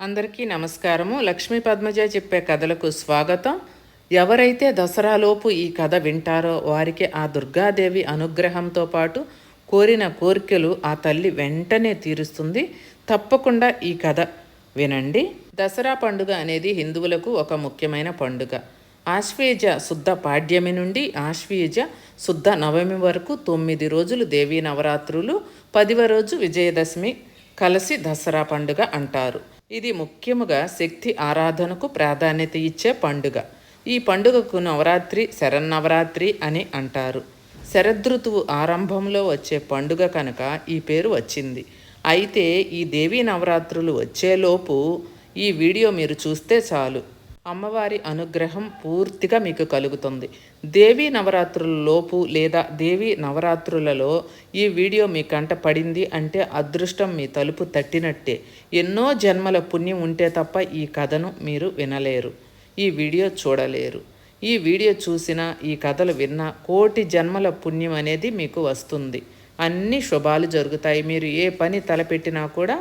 అందరికీ నమస్కారము. లక్ష్మీ పద్మజ చెప్పే కథలకు స్వాగతం. ఎవరైతే దసరాలోపు ఈ కథ వింటారో వారికి ఆ దుర్గాదేవి అనుగ్రహంతో పాటు కోరిన కోరికలు ఆ తల్లి వెంటనే తీరుస్తుంది. తప్పకుండా ఈ కథ వినండి. దసరా పండుగ అనేది హిందువులకు ఒక ముఖ్యమైన పండుగ. ఆశ్వయుజ శుద్ధ పాడ్యమి నుండి ఆశ్వయుజ శుద్ధ నవమి వరకు 9 రోజులు దేవీ నవరాత్రులు, 10వ రోజు విజయదశమి కలిసి దసరా పండుగ అంటారు. ఇది ముఖ్యముగా శక్తి ఆరాధనకు ప్రాధాన్యత ఇచ్చే పండుగ. ఈ పండుగకు నవరాత్రి, శరన్నవరాత్రి అని అంటారు. శరదృతువు ఆరంభంలో వచ్చే పండుగ కనుక ఈ పేరు వచ్చింది. అయితే ఈ దేవీ నవరాత్రులు వచ్చేలోపు ఈ వీడియో మీరు చూస్తే చాలు, అమ్మవారి అనుగ్రహం పూర్తిగా మీకు కలుగుతుంది. దేవీ నవరాత్రులలోపు లేదా దేవీ నవరాత్రులలో ఈ వీడియో మీ కంట పడింది అంటే అదృష్టం మీ తలుపు తట్టినట్టే. ఎన్నో జన్మల పుణ్యం ఉంటే తప్ప ఈ కథను మీరు వినలేరు, ఈ వీడియో చూడలేరు. ఈ వీడియో చూసినా, ఈ కథలు విన్నా కోటి జన్మల పుణ్యం అనేది మీకు వస్తుంది. అన్ని శుభాలు జరుగుతాయి. మీరు ఏ పని తలపెట్టినా కూడా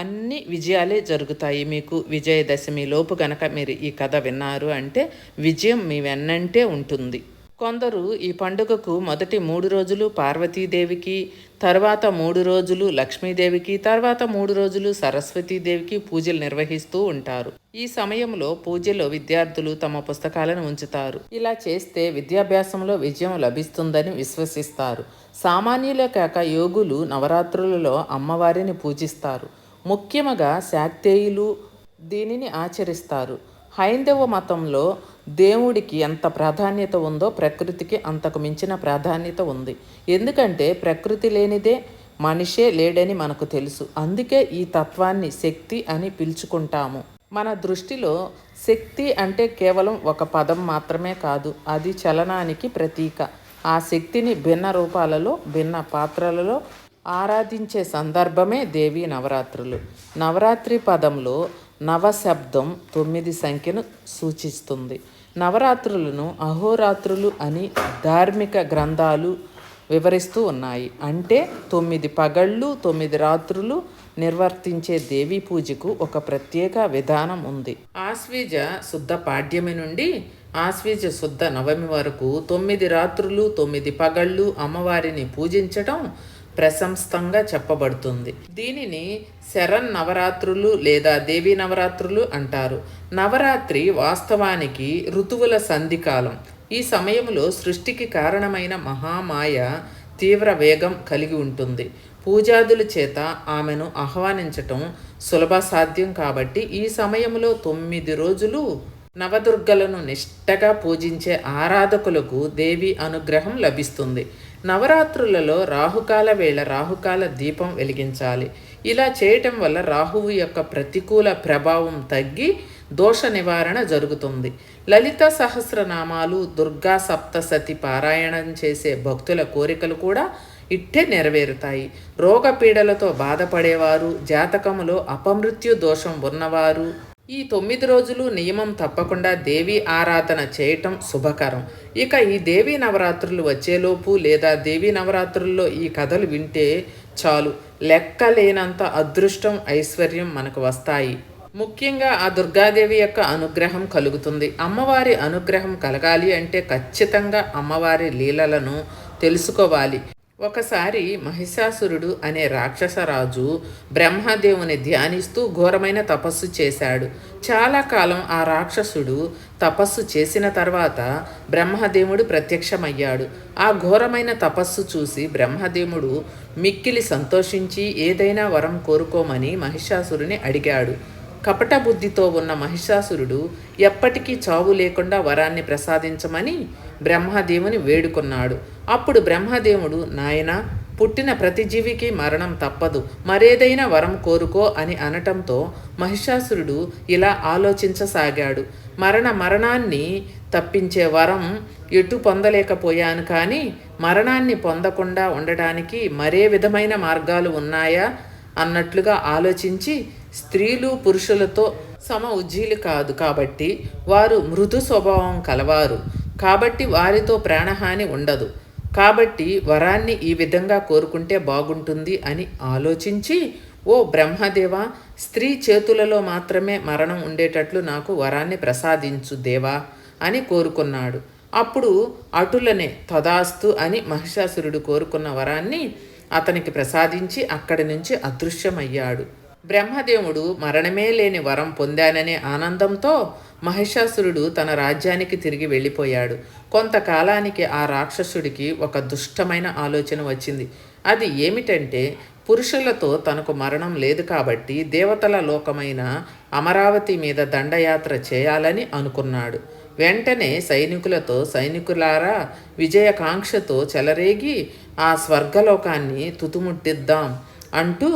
అన్ని విజయాలే జరుగుతాయి. మీకు విజయదశమి లోపు గనక మీరు ఈ కథ విన్నారు అంటే విజయం మీ వెన్నంటే ఉంటుంది. కొందరు ఈ పండుగకు మొదటి 3 రోజులు పార్వతీదేవికి, తర్వాత 3 రోజులు లక్ష్మీదేవికి, తర్వాత 3 రోజులు సరస్వతీదేవికి పూజలు నిర్వహిస్తూ ఉంటారు. ఈ సమయంలో పూజలో విద్యార్థులు తమ పుస్తకాలను ఉంచుతారు. ఇలా చేస్తే విద్యాభ్యాసంలో విజయం లభిస్తుందని విశ్వసిస్తారు. సామాన్యులే కాక యోగులు నవరాత్రులలో అమ్మవారిని పూజిస్తారు. ముఖ్యంగా శాక్తేయులు దీనిని ఆచరిస్తారు. హైందవ మతంలో దేవుడికి ఎంత ప్రాధాన్యత ఉందో ప్రకృతికి అంతకు మించిన ప్రాధాన్యత ఉంది. ఎందుకంటే ప్రకృతి లేనిదే మనిషే లేడని మనకు తెలుసు. అందుకే ఈ తత్వాన్ని శక్తి అని పిలుచుకుంటాము. మన దృష్టిలో శక్తి అంటే కేవలం ఒక పదం మాత్రమే కాదు, అది చలనానికి ప్రతీక. ఆ శక్తిని భిన్న రూపాలలో, భిన్న పాత్రలలో ఆరాధించే సందర్భమే దేవీ నవరాత్రులు. నవరాత్రి పదంలో నవశబ్దం 9 సంఖ్యను సూచిస్తుంది. నవరాత్రులను అహోరాత్రులు అని ధార్మిక గ్రంథాలు వివరిస్తూ ఉన్నాయి. అంటే 9 పగళ్ళు 9 రాత్రులు నిర్వర్తించే దేవీ పూజకు ఒక ప్రత్యేక విధానం ఉంది. ఆశ్వీజ శుద్ధ పాడ్యమి నుండి ఆశ్వీజ శుద్ధ నవమి వరకు 9 రాత్రులు 9 పగళ్ళు అమ్మవారిని పూజించటం ప్రశంస్తంగా చెప్పబడుతుంది. దీనిని శరన్నవరాత్రులు లేదా దేవీ నవరాత్రులు అంటారు. నవరాత్రి వాస్తవానికి ఋతువుల సంధికాలం. ఈ సమయంలో సృష్టికి కారణమైన మహామాయ తీవ్ర వేగం కలిగి ఉంటుంది. పూజాదుల చేత ఆమెను ఆహ్వానించటం సులభ సాధ్యం. కాబట్టి ఈ సమయంలో 9 రోజులు నవదుర్గలను నిష్టగా పూజించే ఆరాధకులకు దేవి అనుగ్రహం లభిస్తుంది. నవరాత్రులలో రాహుకాల వేళ రాహుకాల దీపం వెలిగించాలి. ఇలా చేయటం వల్ల రాహువు యొక్క ప్రతికూల ప్రభావం తగ్గి దోష నివారణ జరుగుతుంది. లలిత సహస్రనామాలు, దుర్గా సప్తసతి పారాయణం చేసే భక్తుల కోరికలు కూడా ఇట్టే నెరవేరుతాయి. రోగపీడలతో బాధపడేవారు, జాతకములో అపమృత్యు దోషం ఉన్నవారు ఈ 9 రోజులు నియమం తప్పకుండా దేవీ ఆరాధన చేయటం శుభకరం. ఇక ఈ దేవీ నవరాత్రులు వచ్చేలోపు లేదా దేవీ నవరాత్రుల్లో ఈ కథలు వింటే చాలు, లెక్కలేనంత అదృష్టం, ఐశ్వర్యం మనకు వస్తాయి. ముఖ్యంగా ఆ దుర్గాదేవి యొక్క అనుగ్రహం కలుగుతుంది. అమ్మవారి అనుగ్రహం కలగాలి అంటే ఖచ్చితంగా అమ్మవారి లీలలను తెలుసుకోవాలి. ఒకసారి మహిషాసురుడు అనే రాక్షసరాజు బ్రహ్మదేవుని ధ్యానిస్తూ ఘోరమైన తపస్సు చేశాడు. చాలా కాలం ఆ రాక్షసుడు తపస్సు చేసిన తర్వాత బ్రహ్మదేవుడు ప్రత్యక్షమయ్యాడు. ఆ ఘోరమైన తపస్సు చూసి బ్రహ్మదేవుడు మిక్కిలి సంతోషించి ఏదైనా వరం కోరుకోమని మహిషాసురుని అడిగాడు. కపట బుద్ధితో ఉన్న మహిషాసురుడు ఎప్పటికీ చావు లేకుండా వరాన్ని ప్రసాదించమని బ్రహ్మదేవుని వేడుకున్నాడు. అప్పుడు బ్రహ్మదేవుడు, నాయనా, పుట్టిన ప్రతి జీవికి మరణం తప్పదు, మరేదైనా వరం కోరుకో అని అనటంతో మహిషాసురుడు ఇలా ఆలోచించసాగాడు. మరణాన్ని తప్పించే వరం ఎటు పొందలేకపోయాను, కానీ మరణాన్ని పొందకుండా ఉండడానికి మరే విధమైన మార్గాలు ఉన్నాయా అన్నట్లుగా ఆలోచించి, స్త్రీలు పురుషులతో సమ ఉజ్జీలు కాదు కాబట్టి వారు మృదు స్వభావం కలవారు, కాబట్టి వారితో ప్రాణహాని ఉండదు, కాబట్టి వరాన్ని ఈ విధంగా కోరుకుంటే బాగుంటుంది అని ఆలోచించి ఓ బ్రహ్మదేవ, స్త్రీ చేతులలో మాత్రమే మరణం ఉండేటట్లు నాకు వరాన్ని ప్రసాదించు దేవా అని కోరుకున్నాడు. అప్పుడు అటులనే తదాస్తు అని మహిషాసురుడు కోరుకున్న వరాన్ని అతనికి ప్రసాదించి అక్కడి నుంచి అదృశ్యమయ్యాడు. బ్రహ్మదేవుడు మరణమే లేని వరం పొందాననే ఆనందంతో మహిషాసురుడు తన రాజ్యానికి తిరిగి వెళ్ళిపోయాడు. కొంతకాలానికి ఆ రాక్షసుడికి ఒక దుష్టమైన ఆలోచన వచ్చింది. అది ఏమిటంటే, పురుషులతో తనకు మరణం లేదు కాబట్టి దేవతల లోకమైన అమరావతి మీద దండయాత్ర చేయాలని అనుకున్నాడు. వెంటనే సైనికులతో, సైనికులారా, విజయకాంక్షతో చెలరేగి ఆ స్వర్గలోకాన్ని తుతుముట్టిద్దాం అంటూ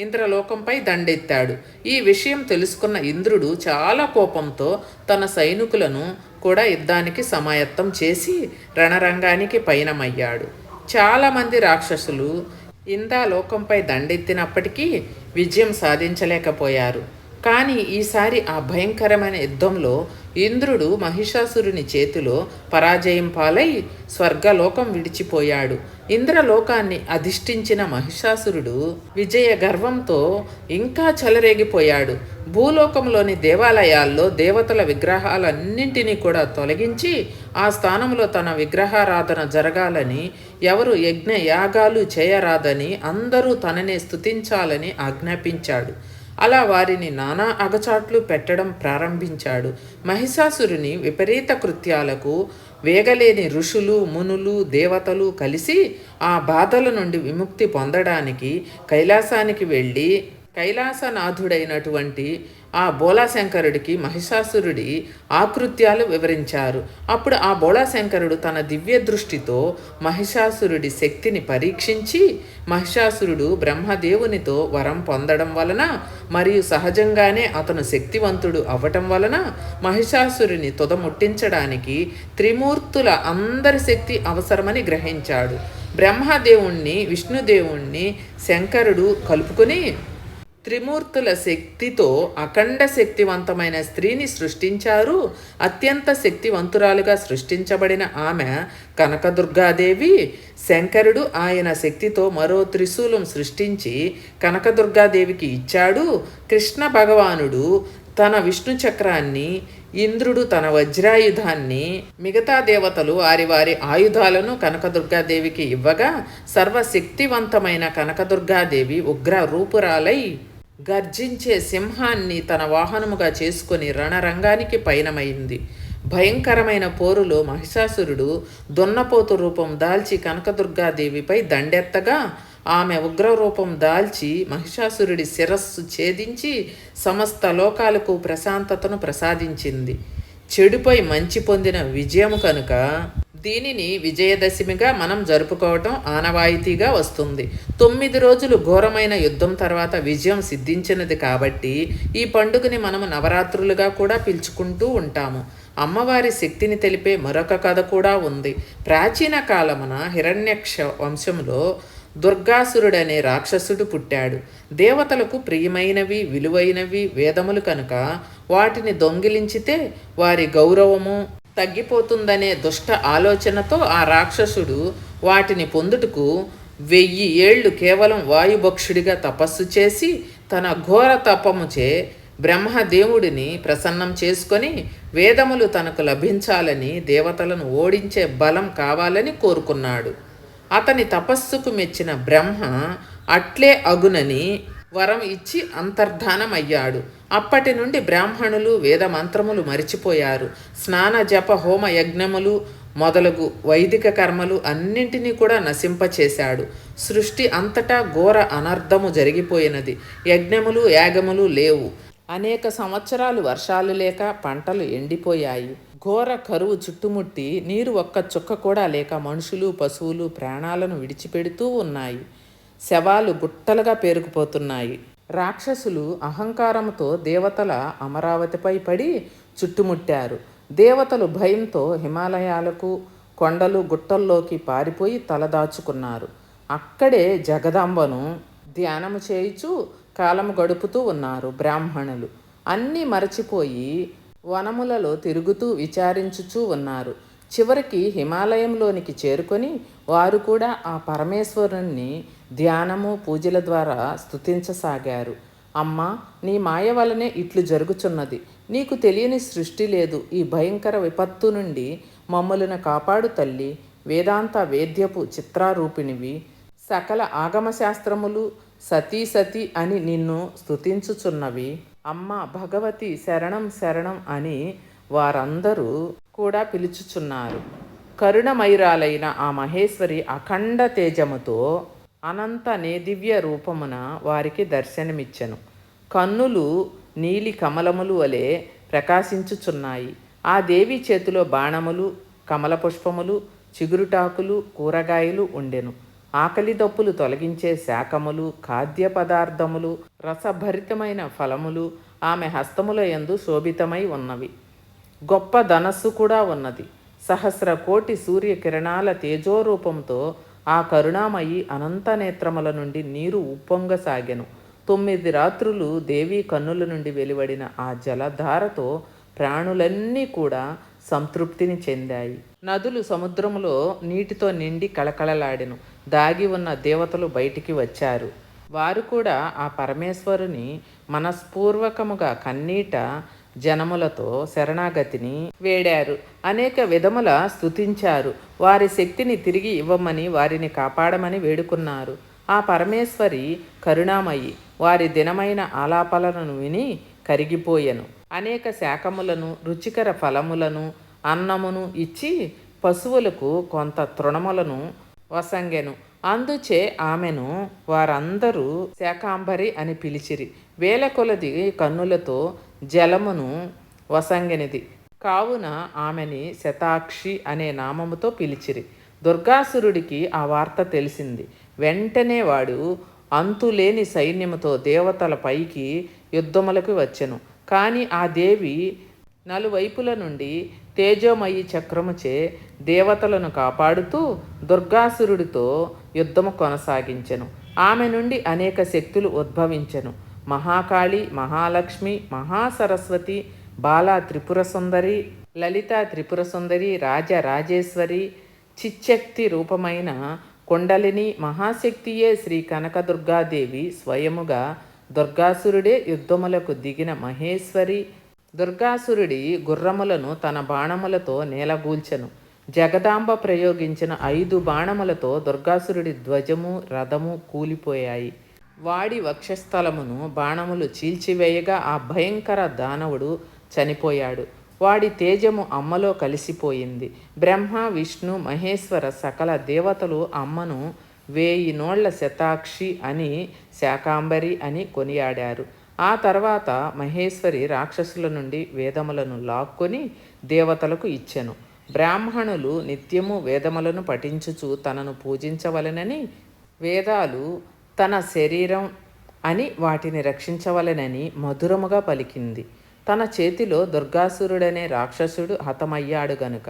ఇంద్రలోకంపై దండెత్తాడు. ఈ విషయం తెలుసుకున్న ఇంద్రుడు చాలా కోపంతో తన సైనికులను కూడా యుద్ధానికి సమాయత్తం చేసి రణరంగానికి పయనమయ్యాడు. చాలామంది రాక్షసులు ఇంద్రలోకంపై దండెత్తినప్పటికీ విజయం సాధించలేకపోయారు. కానీ ఈసారి ఆ భయంకరమైన యుద్ధంలో ఇంద్రుడు మహిషాసురుని చేతిలో పరాజయం పాలై స్వర్గలోకం విడిచిపోయాడు. ఇంద్రలోకాన్ని అధిష్ఠించిన మహిషాసురుడు విజయ గర్వంతో ఇంకా చెలరేగిపోయాడు. భూలోకంలోని దేవాలయాల్లో దేవతల విగ్రహాలన్నింటినీ కూడా తొలగించి ఆ స్థానంలో తన విగ్రహారాధన జరగాలని, ఎవరు యజ్ఞ యాగాలు చేయరాదని, అందరూ తననే స్తుతించాలని ఆజ్ఞాపించాడు. అలా వారిని నానా అగచాట్లు పెట్టడం ప్రారంభించాడు. మహిషాసురుని విపరీత కృత్యాలకు వేగలేని ఋషులు, మునులు, దేవతలు కలిసి ఆ బాధల నుండి విముక్తి పొందడానికి కైలాసానికి వెళ్ళి కైలాసనాథుడైనటువంటి ఆ బోళాశంకరుడికి మహిషాసురుడి ఆకృత్యాలు వివరించారు. అప్పుడు ఆ బోళాశంకరుడు తన దివ్య దృష్టితో మహిషాసురుడి శక్తిని పరీక్షించి, మహిషాసురుడు బ్రహ్మదేవునితో వరం పొందడం వలన మరియు సహజంగానే అతను శక్తివంతుడు అవ్వటం వలన మహిషాసురుని తుదముట్టించడానికి త్రిమూర్తుల అందరి శక్తి అవసరమని గ్రహించాడు. బ్రహ్మదేవుణ్ణి, విష్ణుదేవుణ్ణి శంకరుడు కలుపుకొని త్రిమూర్తుల శక్తితో అఖండ శక్తివంతమైన స్త్రీని సృష్టించారు. అత్యంత శక్తివంతురాలుగా సృష్టించబడిన ఆమె కనకదుర్గాదేవి. శంకరుడు ఆయన శక్తితో మరో త్రిశూలం సృష్టించి కనకదుర్గాదేవికి ఇచ్చాడు. కృష్ణ భగవానుడు తన విష్ణు చక్రాన్ని, ఇంద్రుడు తన వజ్రాయుధాన్ని, మిగతా దేవతలు వారి వారి ఆయుధాలను కనకదుర్గాదేవికి ఇవ్వగా సర్వశక్తివంతమైన కనకదుర్గాదేవి ఉగ్ర రూపురాలై గర్జించే సింహాన్ని తన వాహనముగా చేసుకుని రణరంగానికి పయనమైంది. భయంకరమైన పోరులో మహిషాసురుడు దున్నపోతు రూపం దాల్చి కనకదుర్గాదేవిపై దండెత్తగా ఆమె ఉగ్రరూపం దాల్చి మహిషాసురుడి శిరస్సు ఛేదించి సమస్త లోకాలకు ప్రశాంతతను ప్రసాదించింది. చెడుపై మంచి పొందిన విజయము కనుక దీనిని విజయదశమిగా మనం జరుపుకోవటం ఆనవాయితీగా వస్తుంది. 9 రోజులు ఘోరమైన యుద్ధం తర్వాత విజయం సిద్ధించినది కాబట్టి ఈ పండుగని మనము నవరాత్రులుగా కూడా పిలుచుకుంటూ ఉంటాము. అమ్మవారి శక్తిని తెలిపే మరొక కథ కూడా ఉంది. ప్రాచీన కాలమున హిరణ్యక్ష వంశంలో దుర్గాసురుడనే రాక్షసుడు పుట్టాడు. దేవతలకు ప్రియమైనవి, విలువైనవి వేదములు కనుక వాటిని దొంగిలించితే వారి గౌరవము తగ్గిపోతుందనే దుష్ట ఆలోచనతో ఆ రాక్షసుడు వాటిని పొందుటకు 1000 ఏళ్ళు కేవలం వాయుభక్షుడిగా తపస్సు చేసి తన ఘోర తపముచే బ్రహ్మదేవుడిని ప్రసన్నం చేసుకొని వేదములు తనకు లభించాలని, దేవతలను ఓడించే బలం కావాలని కోరుకున్నాడు. అతని తపస్సుకు మెచ్చిన బ్రహ్మ అట్లే అగునని వరం ఇచ్చి అంతర్ధానమయ్యాడు. అప్పటి నుండి బ్రాహ్మణులు వేద మంత్రములు మరిచిపోయారు. స్నాన జప హోమ యజ్ఞములు మొదలగు వైదిక కర్మలు అన్నింటినీ కూడా నశింపచేశాడు. సృష్టి అంతటా ఘోర అనర్థము జరిగిపోయినది. యజ్ఞములు యాగములు లేవు. అనేక సంవత్సరాలు వర్షాలు లేక పంటలు ఎండిపోయాయి. ఘోర కరువు చుట్టుముట్టి నీరు ఒక్క చుక్క కూడా లేక మనుషులు, పశువులు ప్రాణాలను విడిచిపెడుతూ ఉన్నాయి. శవాలు గుట్టలుగా పేరుకుపోతున్నాయి. రాక్షసులు అహంకారంతో దేవతల అమరావతిపై పడి చుట్టుముట్టారు. దేవతలు భయంతో హిమాలయాలకు, కొండలు గుట్టల్లోకి పారిపోయి తలదాచుకున్నారు. అక్కడే జగదాంబను ధ్యానము చేయుచు కాలము గడుపుతూ ఉన్నారు బ్రాహ్మణులు. అన్నీ మరచిపోయి వనములలో తిరుగుతూ విచారించుచూ ఉన్నారు. చివరికి హిమాలయంలోనికి చేరుకొని వారు కూడా ఆ పరమేశ్వరుణ్ణి ధ్యానము పూజల ద్వారా స్తుతించసాగారు. అమ్మా, నీ మాయ వలనే ఇట్లు జరుగుచున్నది. నీకు తెలియని సృష్టి లేదు. ఈ భయంకర విపత్తు నుండి మమ్మలను కాపాడు తల్లి. వేదాంత వేద్యపు చిత్రారూపిణివి. సకల ఆగమశాస్త్రములు సతీ సతీ అని నిన్ను స్తుతించుచున్నవి. అమ్మ భగవతి శరణం శరణం అని వారందరూ కూడా పిలుచుచున్నారు. కరుణమయురాలైన ఆ మహేశ్వరి అఖండ తేజముతో అనంత నేదివ్య రూపమున వారికి దర్శనమిచ్చెను. కన్నులు నీలి కమలములు వలె ప్రకాశించుచున్నాయి. ఆ దేవి చేతిలో బాణములు, కమల పుష్పములు, చిగురుటాకులు, కూరగాయలు ఉండెను. ఆకలి దప్పులు తొలగించే శాకములు, ఖాద్య పదార్థములు, రసభరితమైన ఫలములు ఆమె హస్తముల యందు శోభితమై ఉన్నవి. గొప్ప ధనస్సు కూడా ఉన్నది. సహస్ర కోటి సూర్యకిరణాల తేజోరూపంతో ఆ కరుణామయి అనంత నేత్రముల నుండి నీరు ఉప్పొంగసాగెను. 9 రాత్రులు దేవి కన్నుల నుండి వెలువడిన ఆ జలధారతో ప్రాణులన్నీ కూడా సంతృప్తిని చెందాయి. నదులు సముద్రములో నీటితో నిండి కళకళలాడెను. దాగి ఉన్న దేవతలు బయటికి వచ్చారు. వారు కూడా ఆ పరమేశ్వరుని మనస్పూర్వకముగా కన్నీట జనములతో శరణాగతిని వేడారు. అనేక విధముల స్తుతించారు. వారి శక్తిని తిరిగి ఇవ్వమని, వారిని కాపాడమని వేడుకున్నారు. ఆ పరమేశ్వరి కరుణామయి వారి దినమైన ఆలాపలను విని కరిగిపోయెను. అనేక శాకములను, రుచికర ఫలములను, అన్నమును ఇచ్చి పశువులకు కొంత తృణములను వసంగెను. అందుచే ఆమెను వారందరూ శాకాంబరి అని పిలిచిరి. వేల కొలది కన్నులతో జలమును వసంగినది కావున ఆమెని శతాక్షి అనే నామముతో పిలిచిరి. దుర్గాసురుడికి ఆ వార్త తెలిసింది. వెంటనే వాడు అంతులేని సైన్యముతో దేవతల పైకి యుద్ధములకు వచ్చెను. కానీ ఆ దేవి నలువైపుల నుండి తేజోమయి చక్రముచే దేవతలను కాపాడుతూ దుర్గాసురుడితో యుద్ధము కొనసాగించెను. ఆమె నుండి అనేక శక్తులు ఉద్భవించెను. మహాకాళి, మహాలక్ష్మి, మహాసరస్వతి, బాలా త్రిపుర సుందరి, లలిత త్రిపుర సుందరి, రాజరాజేశ్వరి, చిచ్చక్తి రూపమైన కుండలిని మహాశక్తియే శ్రీ కనకదుర్గాదేవి స్వయముగా దుర్గాసురుడే యుద్ధములకు దిగిన మహేశ్వరి. దుర్గాసురుడి గుర్రములను తన బాణములతో నేలగూల్చెను. జగదాంబ ప్రయోగించిన 5 బాణములతో దుర్గాసురుడి ధ్వజము, రథము కూలిపోయాయి. వాడి వక్షస్థలమును బాణములు చీల్చివేయగా ఆ భయంకర దానవుడు చనిపోయాడు. వాడి తేజము అమ్మలో కలిసిపోయింది. బ్రహ్మ, విష్ణు, మహేశ్వర సకల దేవతలు అమ్మను 1000 నోళ్ల శతాక్షి అని, శాకాంబరి అని కొనియాడారు. ఆ తర్వాత మహేశ్వరి రాక్షసుల నుండి వేదములను లాక్కొని దేవతలకు ఇచ్చెను. బ్రాహ్మణులు నిత్యము వేదములను పఠించుచు తనను పూజించవలెనని, వేదాలు తన శరీరం అని వాటిని రక్షించవలెనని మధురముగా పలికింది. తన చేతిలో దుర్గాసురుడనే రాక్షసుడు హతమయ్యాడు గనుక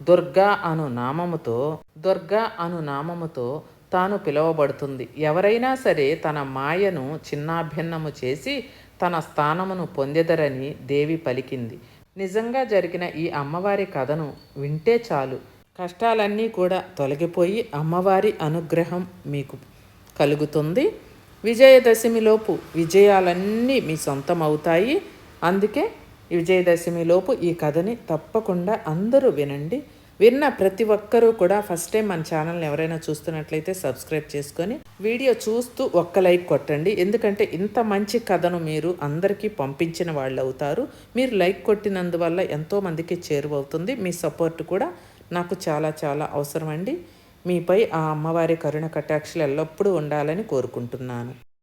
దుర్గా అను నామముతో తాను పిలువబడుతుంది. ఎవరైనా సరే తన మాయను చిన్నాభిన్నము చేసి తన స్థానమును పొందెదరని దేవి పలికింది. నిజంగా జరిగిన ఈ అమ్మవారి కథను వింటే చాలు, కష్టాలన్నీ కూడా తొలగిపోయి అమ్మవారి అనుగ్రహం మీకు కలుగుతుంది. విజయదశమిలోపు విజయాలన్నీ మీ సొంతం అవుతాయి. అందుకే విజయదశమిలోపు ఈ కథని తప్పకుండా అందరూ వినండి. విన్న ప్రతి ఒక్కరూ కూడా ఫస్ట్ టైం మన ఛానల్ని ఎవరైనా చూస్తున్నట్లయితే సబ్స్క్రైబ్ చేసుకొని వీడియో చూస్తూ ఒక్క లైక్ కొట్టండి. ఎందుకంటే ఇంత మంచి కథను మీరు అందరికీ పంపించిన వాళ్ళు అవుతారు. మీరు లైక్ కొట్టినందువల్ల ఎంతోమందికి చేరువవుతుంది. మీ సపోర్ట్ కూడా నాకు చాలా చాలా అవసరం అండి. మీపై ఆ అమ్మవారి కరుణ కటాక్షలు ఎల్లప్పుడూ ఉండాలని కోరుకుంటున్నాను.